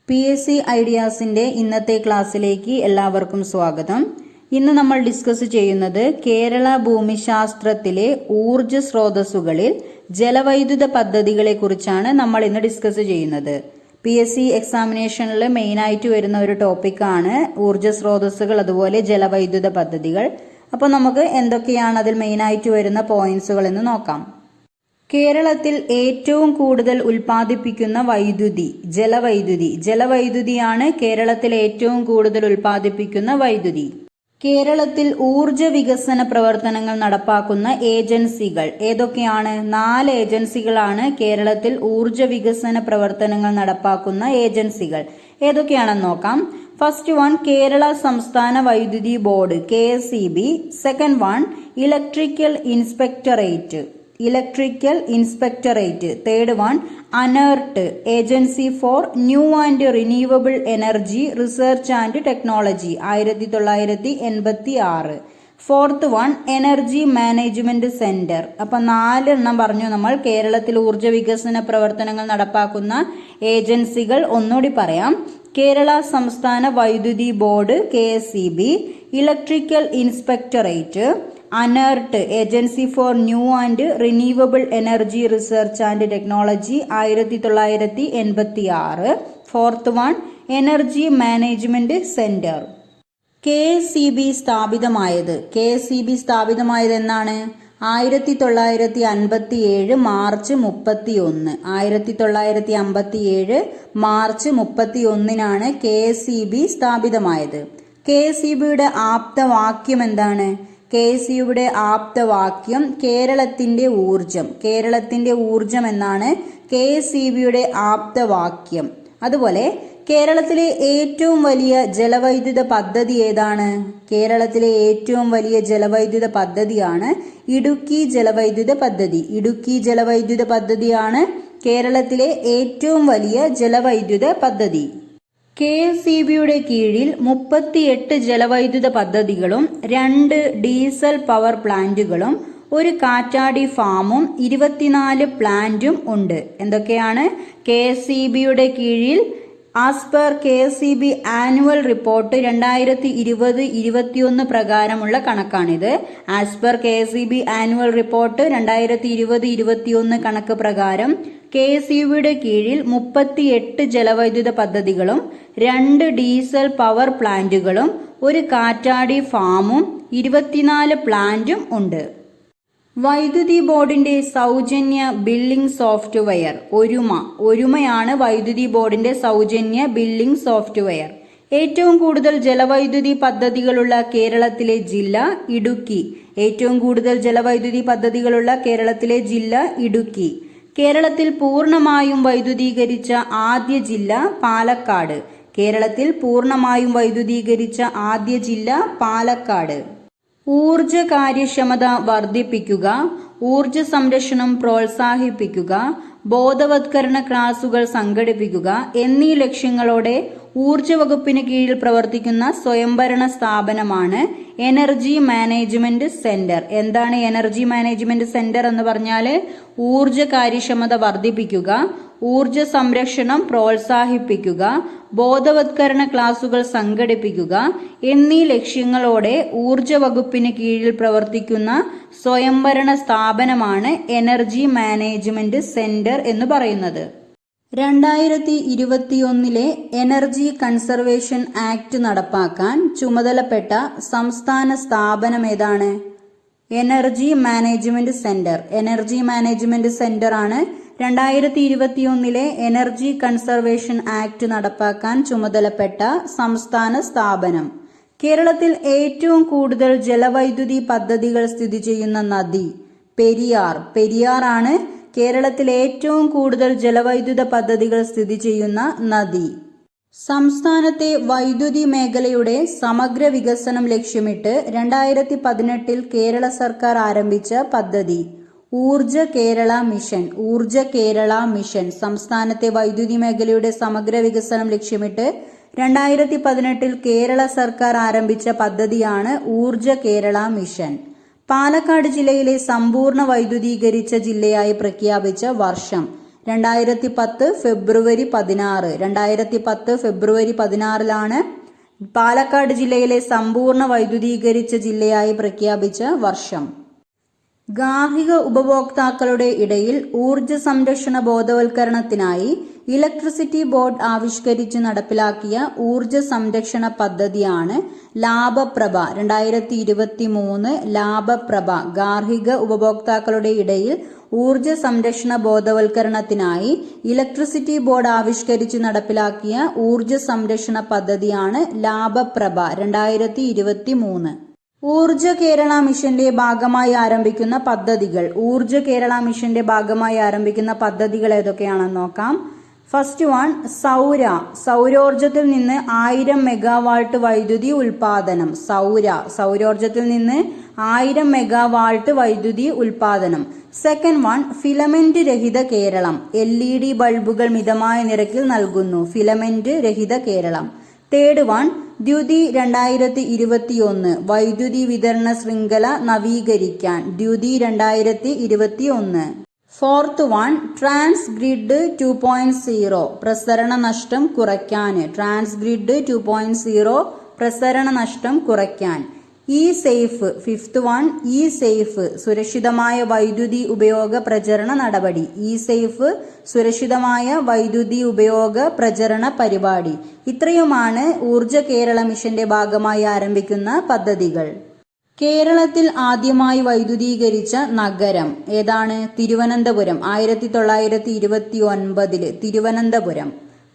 PSC ഐഡിയാസിന്റെ ഇന്നത്തെ ക്ലാസ്സിലേക്ക് എല്ലാവർക്കും സ്വാഗതം. ഇന്ന് നമ്മൾ ഡിസ്കസ് ചെയ്യുന്നത് കേരള ഭൂമിശാസ്ത്രത്തിലെ ഊർജ സ്രോതസ്സുകളിൽ ജലവൈദ്യുത പദ്ധതികളെ കുറിച്ചാണ് നമ്മൾ ഇന്ന് ഡിസ്കസ് ചെയ്യുന്നത്. PSC എക്സാമിനേഷനിൽ മെയിനായിട്ട് വരുന്ന ഒരു ടോപ്പിക്കാണ് ഊർജ സ്രോതസ്സുകൾ, അതുപോലെ ജലവൈദ്യുത പദ്ധതികൾ. അപ്പോൾ നമുക്ക് എന്തൊക്കെയാണ് അതിൽ മെയിനായിട്ട് വരുന്ന പോയിന്റ്സുകൾ എന്ന് നോക്കാം. കേരളത്തിൽ ഏറ്റവും കൂടുതൽ ഉൽപ്പാദിപ്പിക്കുന്ന വൈദ്യുതി ജലവൈദ്യുതിയാണ് കേരളത്തിൽ ഏറ്റവും കൂടുതൽ ഉൽപ്പാദിപ്പിക്കുന്ന വൈദ്യുതി. കേരളത്തിൽ ഊർജ വികസന പ്രവർത്തനങ്ങൾ നടപ്പാക്കുന്ന ഏജൻസികൾ ഏതൊക്കെയാണ്? 4 ഏജൻസികളാണ് കേരളത്തിൽ ഊർജ വികസന പ്രവർത്തനങ്ങൾ നടപ്പാക്കുന്ന ഏജൻസികൾ. ഏതൊക്കെയാണെന്ന് നോക്കാം. ഫസ്റ്റ് വൺ കേരള സംസ്ഥാന വൈദ്യുതി board KSEB. Second one electrical inspectorate. Third one ANERT, agency for new and renewable energy research and technology, 1986. Fourth one energy management centre. അപ്പൊ 4 എണ്ണം പറഞ്ഞു നമ്മൾ കേരളത്തിൽ ഊർജ വികസന പ്രവർത്തനങ്ങൾ നടപ്പാക്കുന്ന ഏജൻസികൾ. ഒന്നുകൂടി പറയാം. കേരള സംസ്ഥാന വൈദ്യുതി board KSEB, electrical inspectorate, ANERT, agency for new and renewable energy research and technology, 1986. Fourth one energy management centre. KSEB സ്ഥാപിതമായത് എന്നാണ്? 1957 മാർച്ച് 31. 1957 മാർച്ച് 31 KSEB സ്ഥാപിതമായത്. KSEBയുടെ ആപ്തവാക്യം എന്താണ്? KSEBയുടെ ആപ്തവാക്യം കേരളത്തിന്റെ ഊർജം എന്നാണ് KSEBയുടെ ആപ്തവാക്യം. അതുപോലെ കേരളത്തിലെ ഏറ്റവും വലിയ ജലവൈദ്യുത പദ്ധതി ഏതാണ്? കേരളത്തിലെ ഏറ്റവും വലിയ ജലവൈദ്യുത പദ്ധതിയാണ് ഇടുക്കി ജലവൈദ്യുത പദ്ധതിയാണ് കേരളത്തിലെ ഏറ്റവും വലിയ ജലവൈദ്യുത പദ്ധതി. KSEBയുടെ കീഴിൽ 38 ജലവൈദ്യുത പദ്ധതികളും 2 ഡീസൽ പവർ പ്ലാന്റുകളും 1 കാറ്റാടി ഫാമും 24 പ്ലാന്റും ഉണ്ട്. എന്തൊക്കെയാണ്? KSEBയുടെ കീഴിൽ as per KSEB annual report 2020-21 പ്രകാരമുള്ള കണക്കാണിത്. As per KSEB annual report 2020-21 കണക്ക് പ്രകാരം KSEBയുടെ കീഴിൽ 38 ജലവൈദ്യുത പദ്ധതികളും 2 ഡീസൽ പവർ പ്ലാന്റുകളും 1 കാറ്റാടി ഫാമും 24 പ്ലാന്റും ഉണ്ട്. വൈദ്യുതി ബോർഡിന്റെ സൗജന്യ ബില്ലിംഗ് സോഫ്റ്റ്വെയർ ഒരുമയാണ് വൈദ്യുതി ബോർഡിന്റെ സൗജന്യ ബില്ലിംഗ് സോഫ്റ്റ്വെയർ. ഏറ്റവും കൂടുതൽ ജലവൈദ്യുതി പദ്ധതികളുള്ള കേരളത്തിലെ ജില്ല ഇടുക്കി. കേരളത്തിൽ പൂർണ്ണമായും വൈദ്യുതീകരിച്ച ആദ്യ ജില്ല പാലക്കാട്. ഊർജ കാര്യക്ഷമത വർദ്ധിപ്പിക്കുക, ഊർജ സംരക്ഷണം പ്രോത്സാഹിപ്പിക്കുക, ബോധവത്കരണ ക്ലാസുകൾ സംഘടിപ്പിക്കുക എന്നീ ലക്ഷ്യങ്ങളോടെ ഊർജ വകുപ്പിന് കീഴിൽ പ്രവർത്തിക്കുന്ന സ്വയംഭരണ സ്ഥാപനമാണ് എനർജി മാനേജ്മെന്റ് സെന്റർ. എന്താണ് എനർജി മാനേജ്മെന്റ് സെന്റർ എന്ന് പറഞ്ഞാൽ? ഊർജ കാര്യക്ഷമത വർദ്ധിപ്പിക്കുക, ഊർജ സംരക്ഷണം പ്രോത്സാഹിപ്പിക്കുക, ബോധവത്കരണ ക്ലാസുകൾ സംഘടിപ്പിക്കുക എന്നീ ലക്ഷ്യങ്ങളോടെ ഊർജ വകുപ്പിന് കീഴിൽ പ്രവർത്തിക്കുന്ന സ്വയംഭരണ സ്ഥാപനമാണ് എനർജി മാനേജ്മെന്റ് സെന്റർ എന്ന് പറയുന്നത്. 2021 എനർജി കൺസർവേഷൻ ആക്ട് നടപ്പാക്കാൻ ചുമതലപ്പെട്ട സംസ്ഥാന സ്ഥാപനം ഏതാണ്? എനർജി മാനേജ്മെന്റ് സെന്റർ ആണ് 2021 എനർജി കൺസർവേഷൻ ആക്ട് നടപ്പാക്കാൻ ചുമതലപ്പെട്ട സംസ്ഥാന സ്ഥാപനം. കേരളത്തിൽ ഏറ്റവും കൂടുതൽ ജലവൈദ്യുതി പദ്ധതികൾ സ്ഥിതി ചെയ്യുന്ന നദി പെരിയാറാണ് കേരളത്തിൽ ഏറ്റവും കൂടുതൽ ജലവൈദ്യുത പദ്ധതികൾ സ്ഥിതി ചെയ്യുന്ന നദി. സംസ്ഥാനത്തെ വൈദ്യുതി മേഖലയുടെ സമഗ്ര വികസനം ലക്ഷ്യമിട്ട് 2018 കേരള സർക്കാർ ആരംഭിച്ച പദ്ധതി ഊർജ കേരള മിഷൻ. സംസ്ഥാനത്തെ വൈദ്യുതി മേഖലയുടെ സമഗ്ര വികസനം ലക്ഷ്യമിട്ട് 2018 കേരള സർക്കാർ ആരംഭിച്ച പദ്ധതിയാണ് ഊർജ കേരള മിഷൻ. പാലക്കാട് ജില്ലയിലെ സമ്പൂർണ്ണ വൈദ്യുതീകരിച്ച ജില്ലയായി പ്രഖ്യാപിച്ച വർഷം 2010 ഫെബ്രുവരി 16. 2010 ഫെബ്രുവരി 16 പാലക്കാട് ജില്ലയിലെ സമ്പൂർണ്ണ വൈദ്യുതീകരിച്ച ജില്ലയായി പ്രഖ്യാപിച്ച വർഷം. ഗാർഹിക ഉപഭോക്താക്കളുടെ ഇടയിൽ ഊർജ സംരക്ഷണ ബോധവൽക്കരണത്തിനായി ഇലക്ട്രിസിറ്റി ബോർഡ് ആവിഷ്കരിച്ച് നടപ്പിലാക്കിയ ഊർജ സംരക്ഷണ പദ്ധതിയാണ് ലാഭപ്രഭ. 2023 ലാഭപ്രഭ. ഗാർഹിക ഉപഭോക്താക്കളുടെ ഇടയിൽ ഊർജ സംരക്ഷണ ബോധവൽക്കരണത്തിനായി ഇലക്ട്രിസിറ്റി ബോർഡ് ആവിഷ്കരിച്ച് നടപ്പിലാക്കിയ ഊർജ സംരക്ഷണ പദ്ധതിയാണ് ലാഭപ്രഭ 2023. ഊർജ കേരള മിഷന്റെ ഭാഗമായി ആരംഭിക്കുന്ന പദ്ധതികൾ. ഊർജ കേരള മിഷന്റെ ഭാഗമായി ആരംഭിക്കുന്ന പദ്ധതികൾ ഏതൊക്കെയാണെന്ന് നോക്കാം. ഫസ്റ്റ് വൺ സൗരോർജത്തിൽ നിന്ന് 1000 മെഗാവാട്ട് വൈദ്യുതി ഉൽപാദനം. സൗരോർജത്തിൽ നിന്ന് 1000 മെഗാവാട്ട് വൈദ്യുതി ഉൽപാദനം. സെക്കൻഡ് വൺ ഫിലമെന്റ് രഹിത കേരളം. LED ബൾബുകൾ മിതമായ നിരക്കിൽ നൽകുന്നു. ഫിലമെന്റ് രഹിത കേരളം. തേർഡ് വൺ ദ്യുതി 2021 വൈദ്യുതി വിതരണ ശൃംഖല നവീകരിക്കാൻ. ദ്യുതി 2021. ഫോർത്ത് വൺ ട്രാൻസ്ഗ്രിഡ് 2.0 പ്രസരണ നഷ്ടം കുറയ്ക്കാൻ. ട്രാൻസ്ഗ്രിഡ് 2.0 പ്രസരണ നഷ്ടം കുറയ്ക്കാൻ. സേഫ്. ഫിഫ്ത്ത് വൺ സേഫ് സുരക്ഷിതമായ വൈദ്യുതി ഉപയോഗ പ്രചരണ നടപടി. സേഫ് സുരക്ഷിതമായ വൈദ്യുതി ഉപയോഗ പ്രചരണ പരിപാടി. ഇത്രയുമാണ് ഊർജ കേരള മിഷന്റെ ഭാഗമായി ആരംഭിക്കുന്ന പദ്ധതികൾ. കേരളത്തിൽ ആദ്യമായി വൈദ്യുതീകരിച്ച നഗരം ഏതാണ്? തിരുവനന്തപുരം. 1929 തിരുവനന്തപുരം.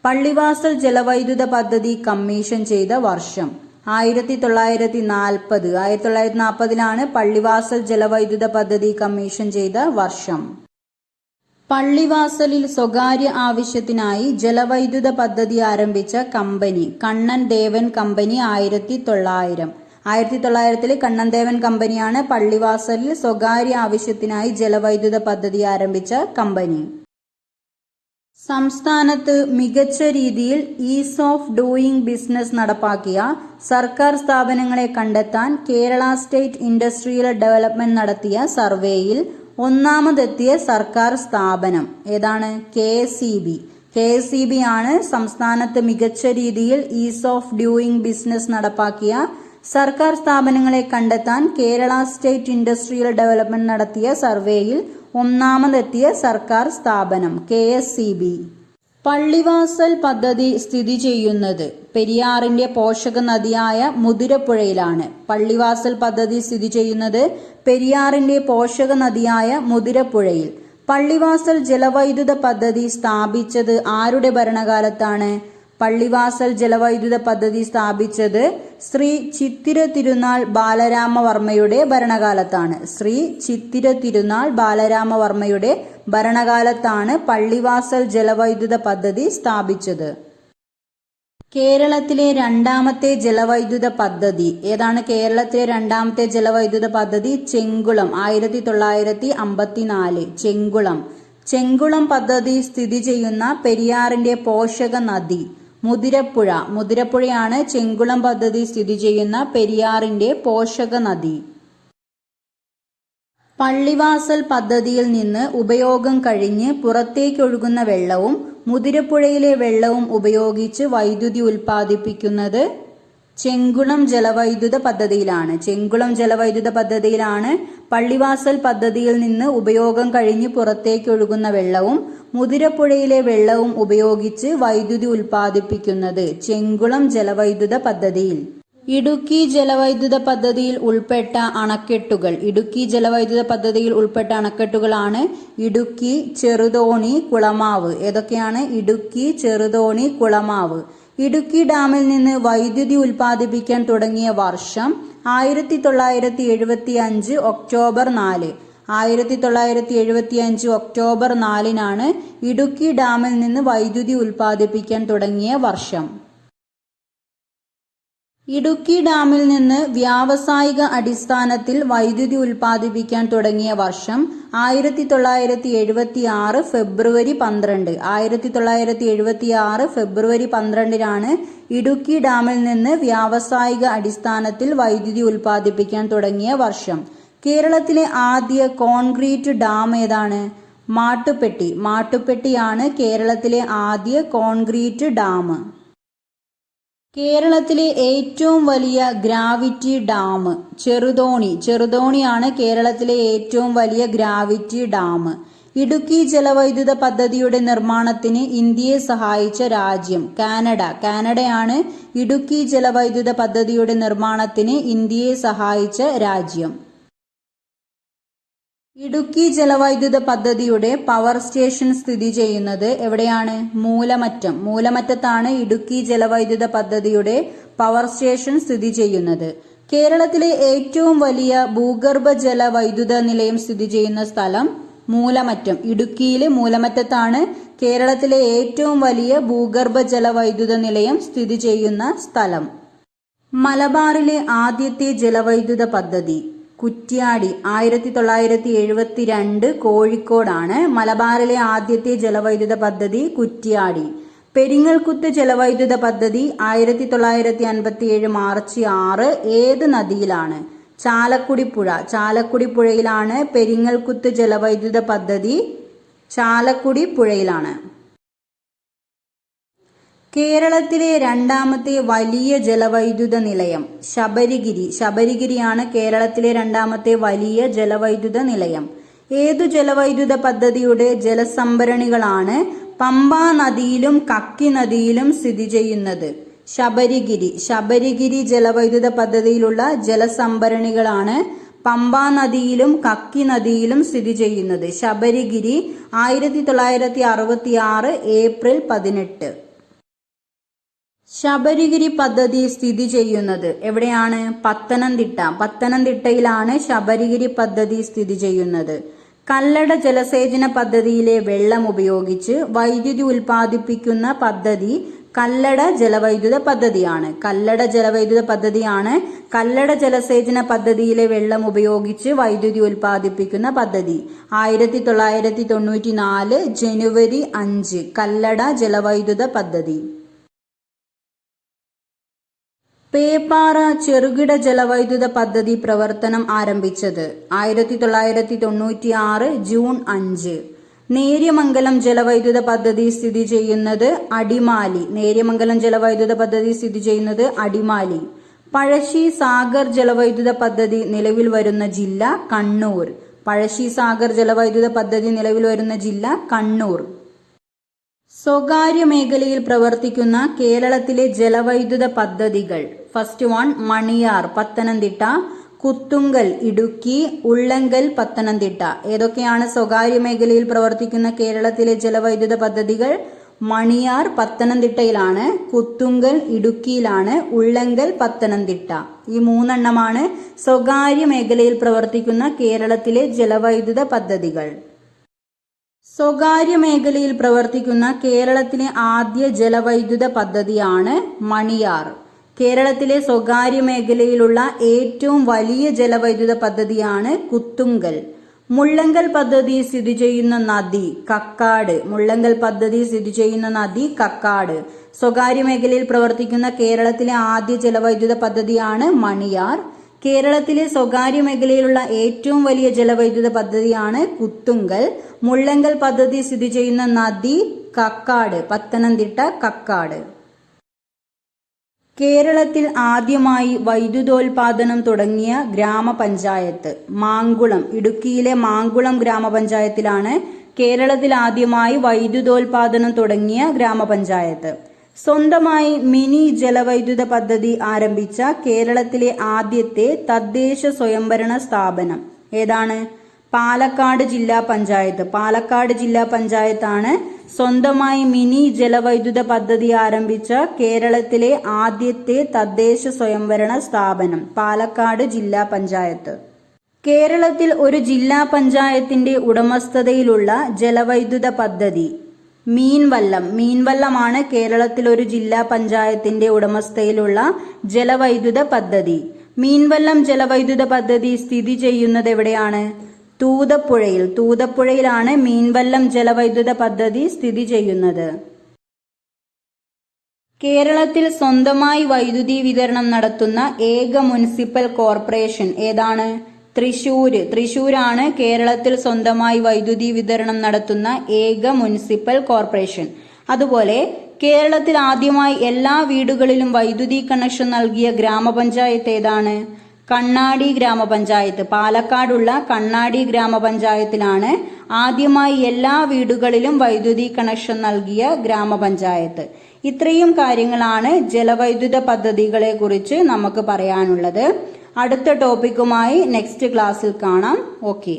പള്ളിവാസൽ ജലവൈദ്യുത പദ്ധതി കമ്മീഷൻ ചെയ്ത വർഷം 1940. 1940 പള്ളിവാസൽ ജലവൈദ്യുത പദ്ധതി കമ്മീഷൻ ചെയ്ത വർഷം. പള്ളിവാസലിൽ സ്വകാര്യ ആവശ്യത്തിനായി ജലവൈദ്യുത പദ്ധതി ആരംഭിച്ച കമ്പനി കണ്ണൻ ദേവൻ കമ്പനി. 1900 കണ്ണൻ ദേവൻ കമ്പനിയാണ് പള്ളിവാസലിൽ സ്വകാര്യ ആവശ്യത്തിനായി ജലവൈദ്യുത പദ്ധതി ആരംഭിച്ച കമ്പനി. സംസ്ഥാനത്ത് മികച്ച രീതിയിൽ ഈസ് ഓഫ് ഡൂയിങ് ബിസിനസ് നടപ്പാക്കിയ സർക്കാർ സ്ഥാപനങ്ങളെ കണ്ടെത്താൻ കേരള സ്റ്റേറ്റ് ഇൻഡസ്ട്രിയൽ ഡെവലപ്മെന്റ് നടത്തിയ സർവേയിൽ ഒന്നാമതെത്തിയ സർക്കാർ സ്ഥാപനം ഏതാണ്? KSEB. KSEB ആണ് സംസ്ഥാനത്ത് മികച്ച രീതിയിൽ ഈസ് ഓഫ് ഡൂയിങ് ബിസിനസ് നടപ്പാക്കിയ സർക്കാർ സ്ഥാപനങ്ങളെ കണ്ടെത്താൻ കേരള സ്റ്റേറ്റ് ഇൻഡസ്ട്രിയൽ ഡെവലപ്മെന്റ് നടത്തിയ സർവേയിൽ ഒന്നാമതെത്തിയ സർക്കാർ സ്ഥാപനം KSEB. പള്ളിവാസൽ പദ്ധതി സ്ഥിതി ചെയ്യുന്നത് പെരിയാറിന്റെ പോഷക നദിയായ മുതിരപ്പുഴയിലാണ്. പള്ളിവാസൽ പദ്ധതി സ്ഥിതി ചെയ്യുന്നത് പെരിയാറിന്റെ പോഷക നദിയായ മുതിരപ്പുഴയിൽ. പള്ളിവാസൽ ജലവൈദ്യുത പദ്ധതി സ്ഥാപിച്ചത് ആരുടെ ഭരണകാലത്താണ്? പള്ളിവാസൽ ജലവൈദ്യുത പദ്ധതി സ്ഥാപിച്ചത് ശ്രീ ചിത്തിര തിരുനാൾ ബാലരാമവർമ്മയുടെ ഭരണകാലത്താണ്. ശ്രീ ചിത്തിര തിരുനാൾ ബാലരാമവർമ്മയുടെ ഭരണകാലത്താണ് പള്ളിവാസൽ ജലവൈദ്യുത പദ്ധതി സ്ഥാപിച്ചത്. കേരളത്തിലെ രണ്ടാമത്തെ ജലവൈദ്യുത പദ്ധതി ഏതാണ്? കേരളത്തിലെ രണ്ടാമത്തെ ജലവൈദ്യുത പദ്ധതി ചെങ്കുളം. 1954 ചെങ്കുളം. ചെങ്കുളം പദ്ധതി സ്ഥിതി ചെയ്യുന്ന പെരിയാറിന്റെ പോഷക നദി മുതിരപ്പുഴ. മുതിരപ്പുഴയാണ് ചെങ്കുളം പദ്ധതി സ്ഥിതി ചെയ്യുന്ന പെരിയാറിന്റെ പോഷക നദി. പള്ളിവാസൽ പദ്ധതിയിൽ നിന്ന് ഉപയോഗം കഴിഞ്ഞ് പുറത്തേക്കൊഴുകുന്ന വെള്ളവും മുതിരപ്പുഴയിലെ വെള്ളവും ഉപയോഗിച്ച് വൈദ്യുതി ഉൽപ്പാദിപ്പിക്കുന്നത് ചെങ്കുളം ജലവൈദ്യുത പദ്ധതിയിലാണ്. ചെങ്കുളം ജലവൈദ്യുത പദ്ധതിയിലാണ് പള്ളിവാസൽ പദ്ധതിയിൽ നിന്ന് ഉപയോഗം കഴിഞ്ഞ് പുറത്തേക്കൊഴുകുന്ന വെള്ളവും മുതിരപ്പുഴയിലെ വെള്ളവും ഉപയോഗിച്ച് വൈദ്യുതി ഉൽപ്പാദിപ്പിക്കുന്നത് ചെങ്കുളം ജലവൈദ്യുത പദ്ധതിയിൽ. ഇടുക്കി ജലവൈദ്യുത പദ്ധതിയിൽ ഉൾപ്പെട്ട അണക്കെട്ടുകൾ. ഇടുക്കി ജലവൈദ്യുത പദ്ധതിയിൽ ഉൾപ്പെട്ട അണക്കെട്ടുകളാണ് ഇടുക്കി, ചെറുതോണി, കുളമാവ്. ഏതൊക്കെയാണ്? ഇടുക്കി, ചെറുതോണി, കുളമാവ്. ഇടുക്കി ഡാമിൽ നിന്ന് വൈദ്യുതി ഉൽപ്പാദിപ്പിക്കാൻ തുടങ്ങിയ വർഷം 1975 ഒക്ടോബർ 4. 1975 ഒക്ടോബർ 4 ഇടുക്കി ഡാമിൽ നിന്ന് വൈദ്യുതി ഉൽപ്പാദിപ്പിക്കാൻ തുടങ്ങിയ വർഷം. ഇടുക്കി ഡാമിൽ നിന്ന് വ്യാവസായിക അടിസ്ഥാനത്തിൽ വൈദ്യുതി ഉൽപ്പാദിപ്പിക്കാൻ തുടങ്ങിയ വർഷം 1976 ഫെബ്രുവരി 12. 1976 ഫെബ്രുവരി 12 ഇടുക്കി ഡാമിൽ നിന്ന് വ്യാവസായിക അടിസ്ഥാനത്തിൽ വൈദ്യുതി ഉൽപ്പാദിപ്പിക്കാൻ തുടങ്ങിയ വർഷം. കേരളത്തിലെ ആദ്യ കോൺക്രീറ്റ് ഡാം ഏതാണ്? മാട്ടുപ്പെട്ടി. മാട്ടുപ്പെട്ടിയാണ് കേരളത്തിലെ ആദ്യ കോൺക്രീറ്റ് ഡാം. കേരളത്തിലെ ഏറ്റവും വലിയ ഗ്രാവിറ്റി ഡാം ചെറുതോണി. ചെറുതോണിയാണ് കേരളത്തിലെ ഏറ്റവും വലിയ ഗ്രാവിറ്റി ഡാം. ഇടുക്കി ജലവൈദ്യുത പദ്ധതിയുടെ നിർമ്മാണത്തിന് ഇന്ത്യയെ സഹായിച്ച രാജ്യം കാനഡ. കാനഡയാണ് ഇടുക്കി ജലവൈദ്യുത പദ്ധതിയുടെ നിർമ്മാണത്തിന് ഇന്ത്യയെ സഹായിച്ച രാജ്യം. ഇടുക്കി ജലവൈദ്യുത പദ്ധതിയുടെ പവർ സ്റ്റേഷൻ സ്ഥിതി ചെയ്യുന്നത് എവിടെയാണ്? മൂലമറ്റം. മൂലമറ്റത്താണ് ഇടുക്കി ജലവൈദ്യുത പദ്ധതിയുടെ പവർ സ്റ്റേഷൻ സ്ഥിതി ചെയ്യുന്നത്. കേരളത്തിലെ ഏറ്റവും വലിയ ഭൂഗർഭ ജലവൈദ്യുത നിലയം സ്ഥിതി ചെയ്യുന്ന സ്ഥലം മൂലമറ്റം. ഇടുക്കിയിലെ മൂലമറ്റത്താണ് കേരളത്തിലെ ഏറ്റവും വലിയ ഭൂഗർഭ ജലവൈദ്യുത നിലയം സ്ഥിതി ചെയ്യുന്ന സ്ഥലം. മലബാറിലെ ആദ്യത്തെ ജലവൈദ്യുത പദ്ധതി കുറ്റ്യാടി. 1972 കോഴിക്കോടാണ് മലബാറിലെ ആദ്യത്തെ ജലവൈദ്യുത പദ്ധതി കുറ്റ്യാടി. പെരിങ്ങൽകുത്ത് ജലവൈദ്യുത പദ്ധതി 1957 മാർച്ച് 6 ഏത് നദിയിലാണ്? ചാലക്കുടിപ്പുഴ. ചാലക്കുടിപ്പുഴയിലാണ് പെരിങ്ങൽകുത്ത് ജലവൈദ്യുത പദ്ധതി. ചാലക്കുടിപ്പുഴയിലാണ്. കേരളത്തിലെ രണ്ടാമത്തെ വലിയ ജലവൈദ്യുത നിലയം ശബരിഗിരി. ശബരിഗിരിയാണ് കേരളത്തിലെ രണ്ടാമത്തെ വലിയ ജലവൈദ്യുത നിലയം. ഏതു ജലവൈദ്യുത പദ്ധതിയുടെ ജലസംഭരണികളാണ് പമ്പാ നദിയിലും കക്കി നദിയിലും സ്ഥിതി ചെയ്യുന്നത്? ശബരിഗിരി. ശബരിഗിരി ജലവൈദ്യുത പദ്ധതിയിലുള്ള ജലസംഭരണികളാണ് പമ്പാ നദിയിലും കക്കി നദിയിലും സ്ഥിതി ചെയ്യുന്നത്. ശബരിഗിരി 1966 ഏപ്രിൽ 18. ശബരിഗിരി പദ്ധതി സ്ഥിതി ചെയ്യുന്നത് എവിടെയാണ്? പത്തനംതിട്ട. പത്തനംതിട്ടയിലാണ് ശബരിഗിരി പദ്ധതി സ്ഥിതി ചെയ്യുന്നത്. കല്ലട ജലസേചന പദ്ധതിയിലെ വെള്ളം ഉപയോഗിച്ച് വൈദ്യുതി ഉൽപ്പാദിപ്പിക്കുന്ന പദ്ധതി കല്ലട ജലവൈദ്യുത പദ്ധതിയാണ്. കല്ലട ജലവൈദ്യുത പദ്ധതിയാണ് കല്ലട ജലസേചന പദ്ധതിയിലെ വെള്ളം ഉപയോഗിച്ച് വൈദ്യുതി ഉൽപ്പാദിപ്പിക്കുന്ന പദ്ധതി. 1994 ജനുവരി 5 കല്ലട ജലവൈദ്യുത പദ്ധതി. പേപ്പാറ ചെറുകിട ജലവൈദ്യുത പദ്ധതി പ്രവർത്തനം ആരംഭിച്ചത് 1996 ജൂൺ 5. നേര്യമംഗലം ജലവൈദ്യുത പദ്ധതി സ്ഥിതി ചെയ്യുന്നത് അടിമാലി. നേര്യമംഗലം ജലവൈദ്യുത പദ്ധതി സ്ഥിതി ചെയ്യുന്നത് അടിമാലി. പഴശ്ശി സാഗർ ജലവൈദ്യുത പദ്ധതി നിലവിൽ വരുന്ന ജില്ല കണ്ണൂർ. പഴശ്ശി സാഗർ ജലവൈദ്യുത പദ്ധതി നിലവിൽ വരുന്ന ജില്ല കണ്ണൂർ. സ്വകാര്യ മേഖലയിൽ പ്രവർത്തിക്കുന്ന കേരളത്തിലെ ജലവൈദ്യുത പദ്ധതികൾ. First one Maniyar Pathanamthitta, Kuthungal Idukki, Ullunkal Pathanamthitta. ഏതൊക്കെയാണ് സ്വകാര്യ മേഖലയിൽ പ്രവർത്തിക്കുന്ന കേരളത്തിലെ ജലവൈദ്യുത പദ്ധതികൾ? മണിയാർ പത്തനംതിട്ടയിലാണ്, കുത്തുങ്കൽ ഇടുക്കിയിലാണ്, ഉള്ളങ്കൽ പത്തനംതിട്ട. ഈ 3 എണ്ണമാണ് സ്വകാര്യ മേഖലയിൽ പ്രവർത്തിക്കുന്ന കേരളത്തിലെ ജലവൈദ്യുത പദ്ധതികൾ. സ്വകാര്യ മേഖലയിൽ പ്രവർത്തിക്കുന്ന കേരളത്തിലെ ആദ്യ ജലവൈദ്യുത പദ്ധതിയാണ് മണിയാർ. കേരളത്തിലെ സ്വകാര്യ മേഖലയിലുള്ള ഏറ്റവും വലിയ ജലവൈദ്യുത പദ്ധതിയാണ് കുത്തുങ്കൽ. മുള്ളങ്കൽ പദ്ധതി സ്ഥിതി ചെയ്യുന്ന നദി കക്കാട്. മുള്ളങ്കൽ പദ്ധതി സ്ഥിതി ചെയ്യുന്ന നദി കക്കാട്. സ്വകാര്യ മേഖലയിൽ പ്രവർത്തിക്കുന്ന കേരളത്തിലെ ആദ്യ ജലവൈദ്യുത പദ്ധതിയാണ് മണിയാർ. കേരളത്തിലെ സ്വകാര്യ മേഖലയിലുള്ള ഏറ്റവും വലിയ ജലവൈദ്യുത പദ്ധതിയാണ് കുത്തുങ്കൽ. മുള്ളങ്കൽ പദ്ധതി സ്ഥിതി ചെയ്യുന്ന നദി കക്കാട്, പത്തനംതിട്ട കക്കാട്. കേരളത്തിൽ ആദ്യമായി വൈദ്യുതോൽപാദനം തുടങ്ങിയ ഗ്രാമപഞ്ചായത്ത് മാങ്കുളം. ഇടുക്കിയിലെ മാങ്കുളം ഗ്രാമപഞ്ചായത്തിലാണ് കേരളത്തിൽ ആദ്യമായി വൈദ്യുതോൽപാദനം തുടങ്ങിയ ഗ്രാമപഞ്ചായത്ത്. സ്വന്തമായി മിനി ജലവൈദ്യുത പദ്ധതി ആരംഭിച്ച കേരളത്തിലെ ആദ്യത്തെ തദ്ദേശ സ്വയംഭരണ സ്ഥാപനം ഏതാണ്? പാലക്കാട് ജില്ലാ പഞ്ചായത്ത്. പാലക്കാട് ജില്ലാ പഞ്ചായത്താണ് സ്വന്തമായി മിനി ജലവൈദ്യുത പദ്ധതി ആരംഭിച്ച കേരളത്തിലെ ആദ്യത്തെ തദ്ദേശ സ്വയംഭരണ സ്ഥാപനം. പാലക്കാട് ജില്ലാ പഞ്ചായത്ത്. കേരളത്തിൽ ഒരു ജില്ലാ പഞ്ചായത്തിന്റെ ഉടമസ്ഥതയിലുള്ള ജലവൈദ്യുത പദ്ധതി മീൻവല്ലം. മീൻവല്ലമാണ് കേരളത്തിൽ ഒരു ജില്ലാ പഞ്ചായത്തിന്റെ ഉടമസ്ഥതയിലുള്ള ജലവൈദ്യുത പദ്ധതി. മീൻവല്ലം ജലവൈദ്യുത പദ്ധതി സ്ഥിതി ചെയ്യുന്നത് എവിടെയാണ്? തൂതപ്പുഴയിൽ. തൂതപ്പുഴയിലാണ് മീൻവല്ലം ജലവൈദ്യുത പദ്ധതി സ്ഥിതി ചെയ്യുന്നത്. കേരളത്തിൽ സ്വന്തമായി വൈദ്യുതി വിതരണം നടത്തുന്ന ഏക മുനിസിപ്പൽ കോർപ്പറേഷൻ ഏതാണ്? തൃശൂരാണ് കേരളത്തിൽ സ്വന്തമായി വൈദ്യുതി വിതരണം നടത്തുന്ന ഏക മുനിസിപ്പൽ കോർപ്പറേഷൻ. അതുപോലെ കേരളത്തിൽ ആദ്യമായി എല്ലാ വീടുകളിലും വൈദ്യുതി കണക്ഷൻ നൽകിയ ഗ്രാമപഞ്ചായത്ത് ഏതാണ്? കണ്ണാടി ഗ്രാമപഞ്ചായത്ത്. പാലക്കാടുള്ള കണ്ണാടി ഗ്രാമപഞ്ചായത്തിലാണ് ആദ്യമായി എല്ലാ വീടുകളിലും വൈദ്യുതി കണക്ഷൻ നൽകിയ ഗ്രാമപഞ്ചായത്ത്. ഇത്രയും കാര്യങ്ങളാണ് ജലവൈദ്യുത പദ്ധതികളെ കുറിച്ച് നമുക്ക് പറയാനുള്ളത്. അടുത്ത ടോപ്പിക്കുമായി നെക്സ്റ്റ് ക്ലാസ്സിൽ കാണാം. ഓക്കെ.